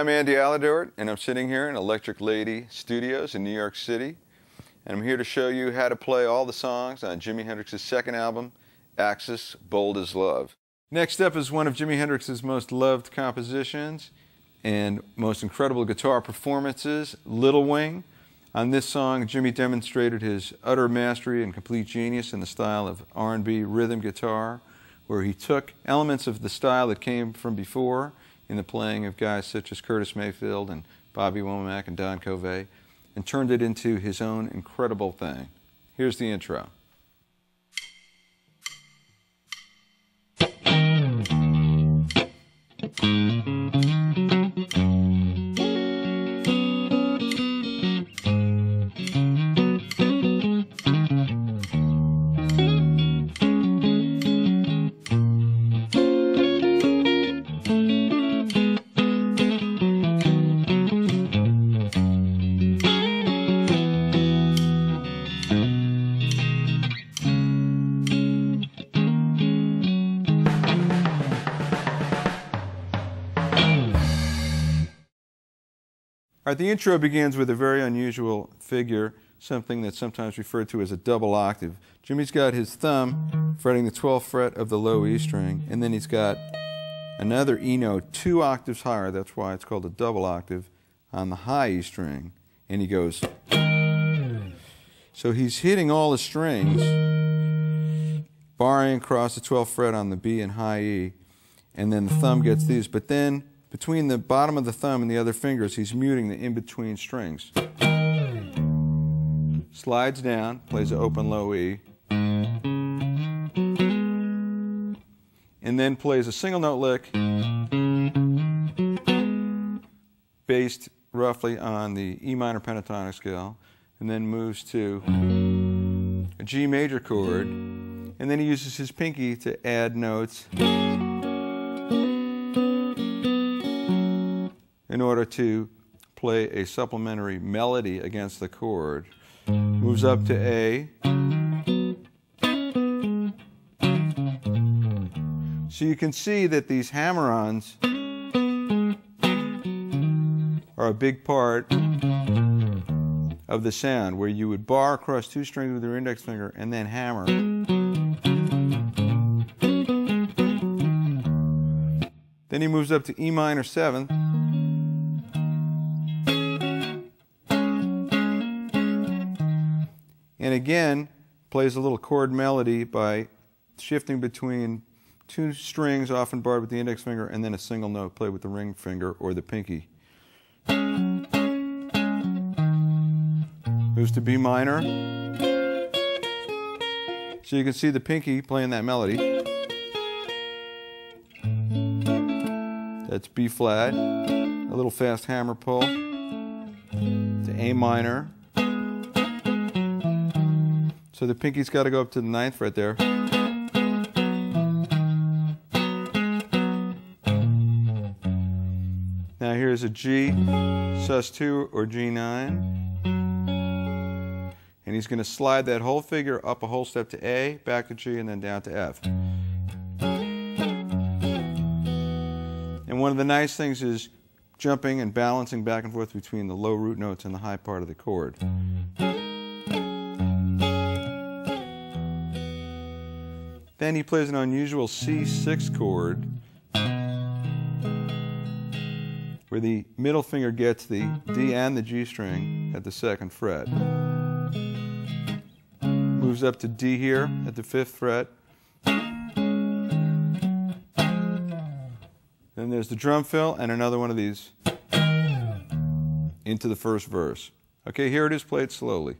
I'm Andy Aladort, and I'm sitting here in Electric Lady Studios in New York City. And I'm here to show you how to play all the songs on Jimi Hendrix's second album, Axis, Bold as Love. Next up is one of Jimi Hendrix's most loved compositions and most incredible guitar performances, Little Wing. On this song, Jimi demonstrated his utter mastery and complete genius in the style of R&B rhythm guitar, where he took elements of the style that came from before in the playing of guys such as Curtis Mayfield and Bobby Womack and Don Covey, and turned it into his own incredible thing. Here's the intro. All right, the intro begins with a very unusual figure, something that's sometimes referred to as a double octave. Jimi's got his thumb fretting the 12th fret of the low E string, and then he's got another E note 2 octaves higher, that's why it's called a double octave, on the high E string, and he goes. So he's hitting all the strings, barring across the 12th fret on the B and high E, and then the thumb gets these, but then between the bottom of the thumb and the other fingers, he's muting the in-between strings. Slides down, plays an open low E, and then plays a single note lick based roughly on the E minor pentatonic scale, and then moves to a G major chord, and then he uses his pinky to add notes in order to play a supplementary melody against the chord. Moves up to A. So you can see that these hammer-ons are a big part of the sound, where you would bar across 2 strings with your index finger and then hammer. Then he moves up to E minor 7th. And again, plays a little chord melody by shifting between 2 strings, often barred with the index finger, and then a single note played with the ring finger or the pinky. Moves to B minor. So you can see the pinky playing that melody. That's B flat. A little fast hammer pull to A minor. So the pinky's got to go up to the 9th fret there. Now here's a G, sus2 or G9. And he's going to slide that whole figure up a whole step to A, back to G, and then down to F. And one of the nice things is jumping and balancing back and forth between the low root notes and the high part of the chord. Then he plays an unusual C6 chord, where the middle finger gets the D and the G string at the 2nd fret. Moves up to D here at the 5th fret. Then there's the drum fill and another one of these into the first verse. Okay, here it is played slowly.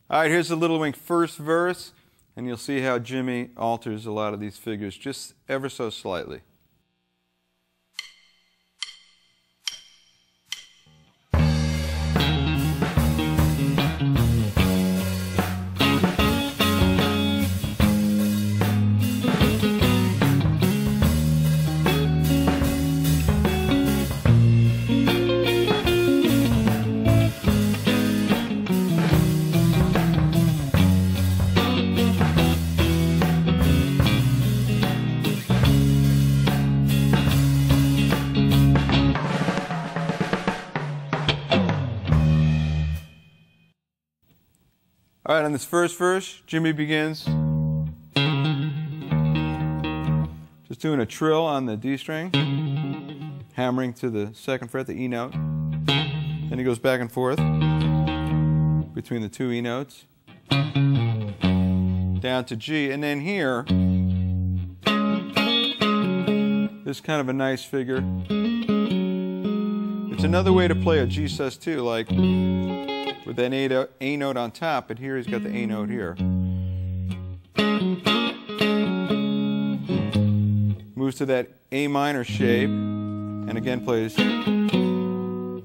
All right, here's the Little Wing first verse, and you'll see how Jimmy alters a lot of these figures just ever so slightly. All right, on this first verse, Jimmy begins just doing a trill on the D string, hammering to the second fret, the E note. Then he goes back and forth between the two E notes, down to G, and then here, this is kind of a nice figure. It's another way to play a G sus2, like with that A note on top, but here he's got the A note here. Moves to that A minor shape, and again plays. And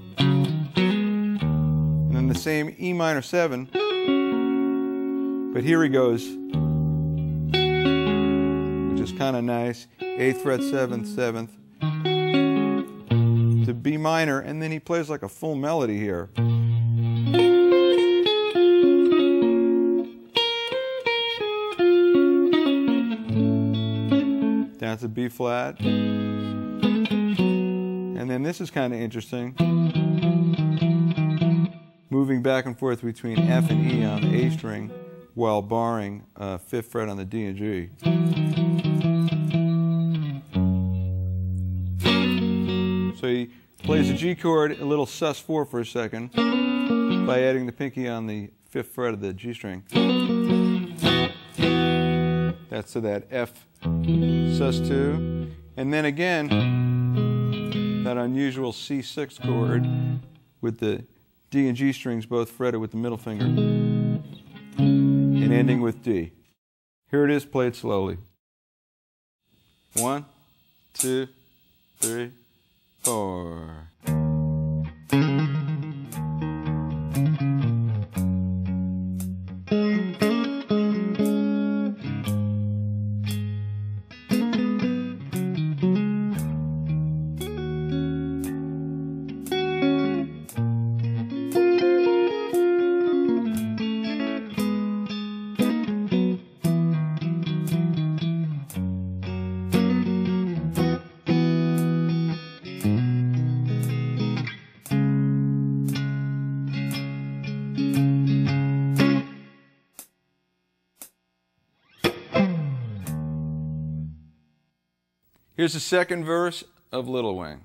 then the same E minor 7, but here he goes, which is kind of nice. 8th fret, 7th, 7th, to B minor, and then he plays like a full melody here. Down to B flat. And then this is kind of interesting. Moving back and forth between F and E on the A string while barring 5th fret on the D and G. So he plays the G chord, a little sus4 for a second, by adding the pinky on the 5th fret of the G string. That's to that F sus2. And then again, that unusual C6 chord with the D and G strings both fretted with the middle finger, and ending with D. Here it is, played slowly. 1, 2, 3, 4. Here's the second verse of Little Wing.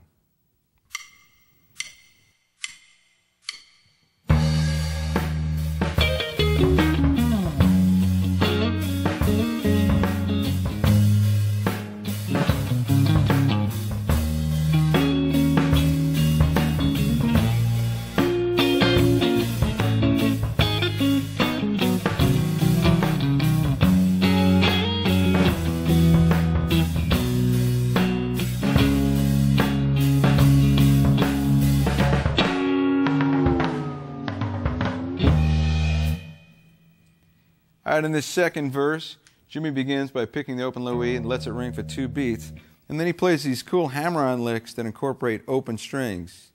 All right, in this second verse, Jimmy begins by picking the open low E and lets it ring for 2 beats. And then he plays these cool hammer-on licks that incorporate open strings.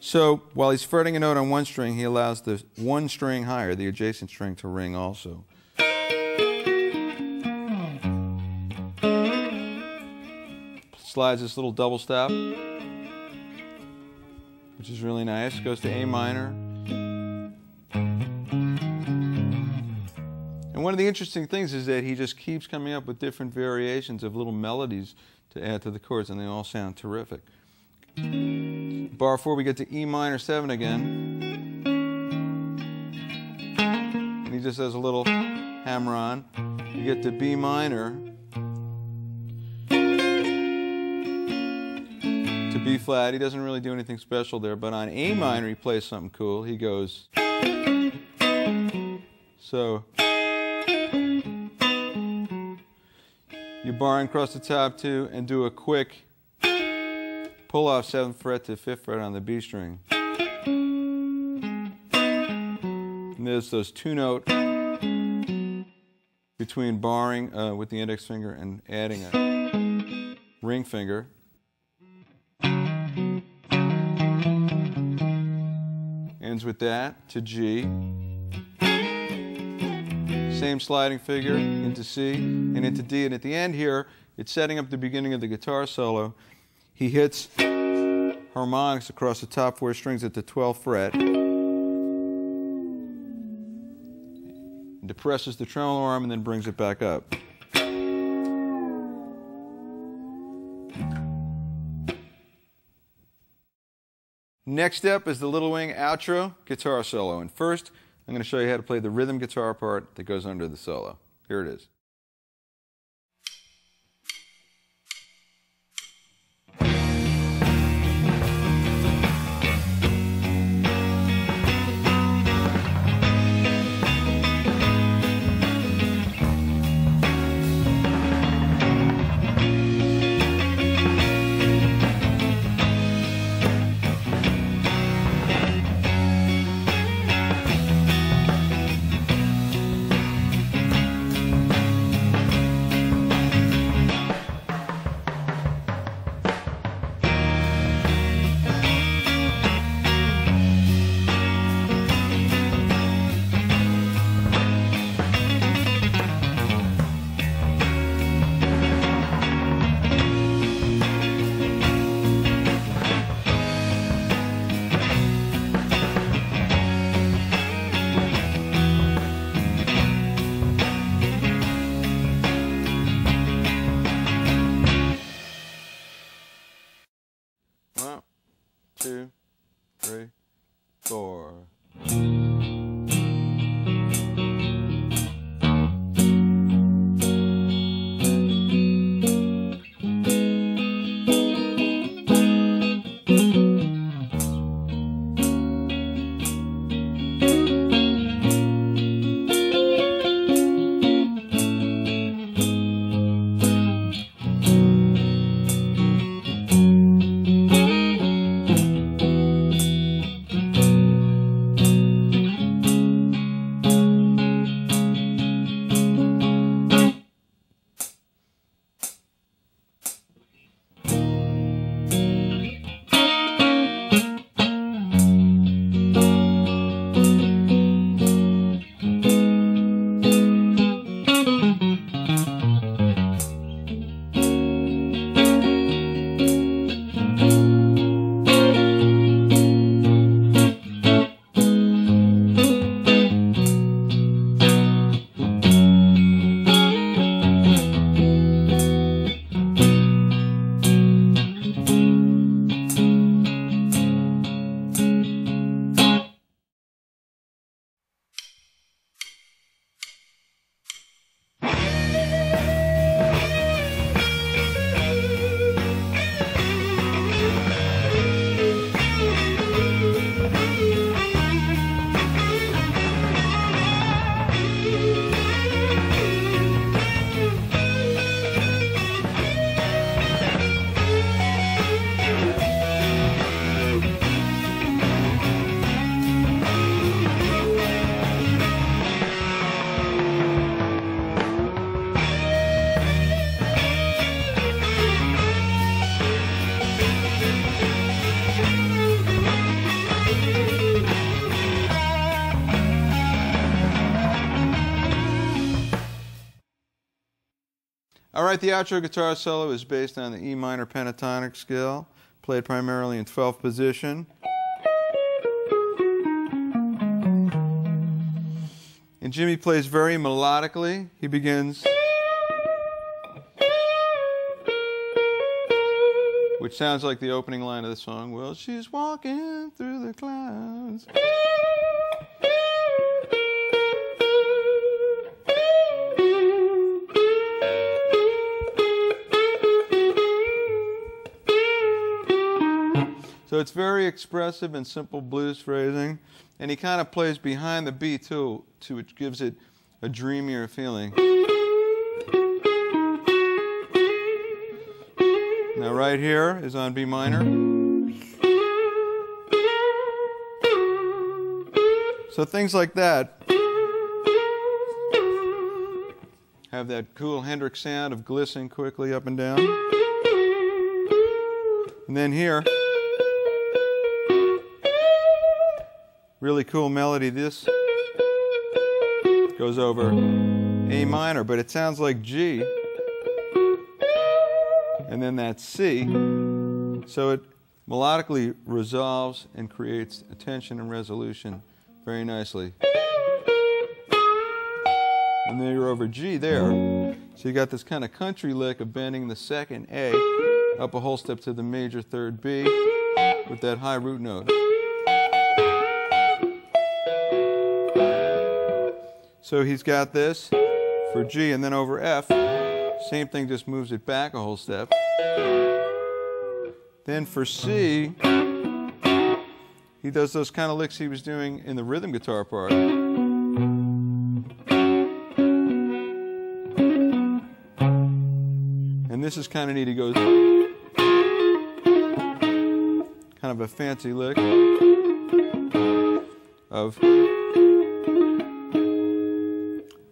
So while he's fretting a note on one string, he allows the one string higher, the adjacent string, to ring also. Slides this little double stop, which is really nice. Goes to A minor. And one of the interesting things is that he just keeps coming up with different variations of little melodies to add to the chords, and they all sound terrific. Bar 4, we get to E minor 7 again. And he just does a little hammer on. You get to B minor. to B flat. He doesn't really do anything special there, but on A minor he plays something cool. He goes, so you're barring across the top two and do a quick pull off 7th fret to 5th fret on the B string. And there's those 2-note between barring with the index finger and adding a ring finger. Ends with that to G. Same sliding figure into C and into D. And at the end here, it's setting up the beginning of the guitar solo. He hits harmonics across the top 4 strings at the 12th fret. Depresses the tremolo arm and then brings it back up. Next up is the Little Wing outro guitar solo. And first, I'm going to show you how to play the rhythm guitar part that goes under the solo. Here it is. One, two, three, four. All right, the outro guitar solo is based on the E minor pentatonic scale, played primarily in 12th position. And Jimmy plays very melodically. He begins, which sounds like the opening line of the song, "Well, she's walking through the clouds." So it's very expressive and simple blues phrasing, and he kind of plays behind the beat too, which gives it a dreamier feeling. Now right here is on B minor. So things like that have that cool Hendrix sound of glissing quickly up and down. And then here, really cool melody. This goes over A minor, but it sounds like G. And then that's C. So it melodically resolves and creates a tension and resolution very nicely. And then you're over G there. So you got this kind of country lick of bending the second A up a whole step to the major third B with that high root note. So he's got this for G, and then over F, same thing, just moves it back a whole step. Then for C, he does those kind of licks he was doing in the rhythm guitar part. And this is kind of neat. He goes kind of a fancy lick of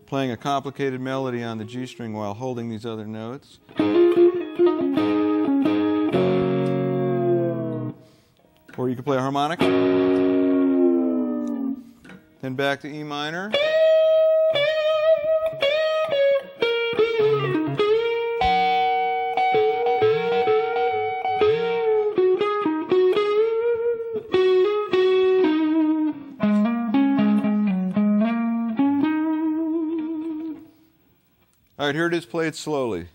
playing a complicated melody on the G string while holding these other notes. Or you can play a harmonic. Then back to E minor. All right, here it is played slowly.